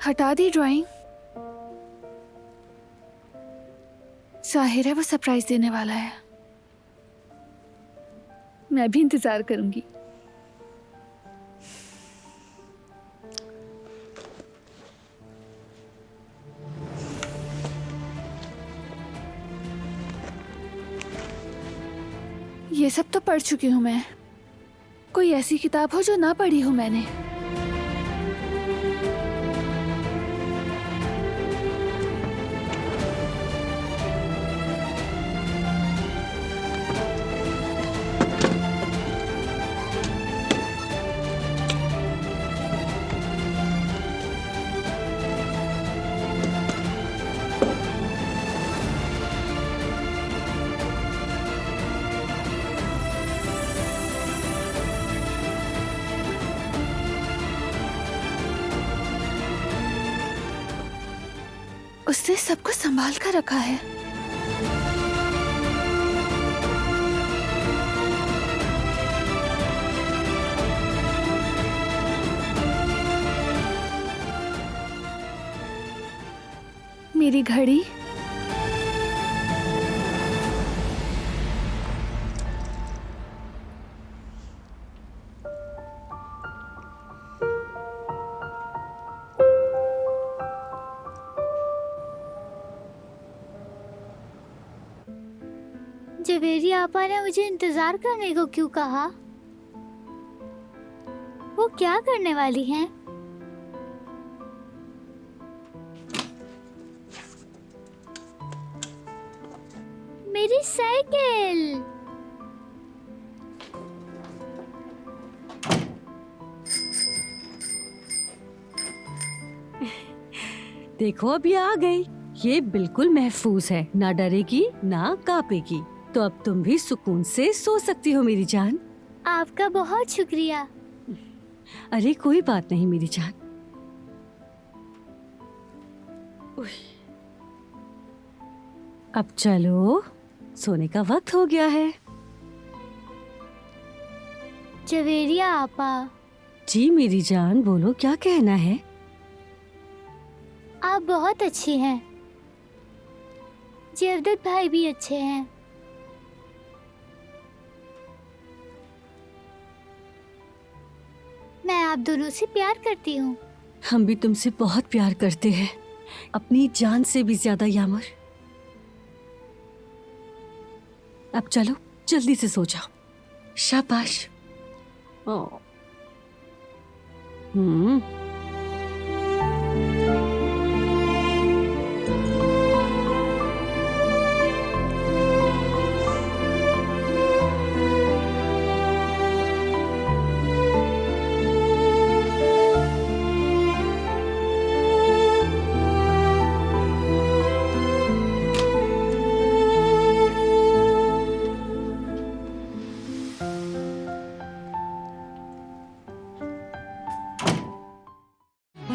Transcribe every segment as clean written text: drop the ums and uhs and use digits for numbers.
हटा दी ड्राइंग। जाहिर है वो सरप्राइज देने वाला है। मैं भी इंतजार करूंगी। ये सब तो पढ़ चुकी हूं मैं। कोई ऐसी किताब हो जो ना पढ़ी हो मैंने। उसने सब कुछ संभाल कर रखा है। मेरी घड़ी, जवेरी आपा ने मुझे इंतजार करने को क्यों कहा? वो क्या करने वाली हैं? मेरी साइकिल। देखो अभी आ गई। ये बिल्कुल महफूज है, ना डरेगी ना कांपेगी। तो अब तुम भी सुकून से सो सकती हो मेरी जान। आपका बहुत शुक्रिया। अरे कोई बात नहीं मेरी जान। अब चलो, सोने का वक्त हो गया है। जवेरिया आपा, जी मेरी जान, बोलो क्या कहना है। आप बहुत अच्छी हैं। जवदत भाई भी अच्छे हैं। मैं आप दोनों से प्यार करती हूँ। हम भी तुमसे बहुत प्यार करते हैं, अपनी जान से भी ज्यादा यामर। अब चलो जल्दी से सो जाओ। शाबाश।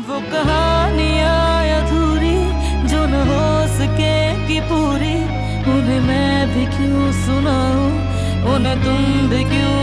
वो कहानियाँ अधूरी जो न हो सकेगी पूरी, उन्हें मैं भी क्यों सुनाऊं, उन्हें तुम भी क्यों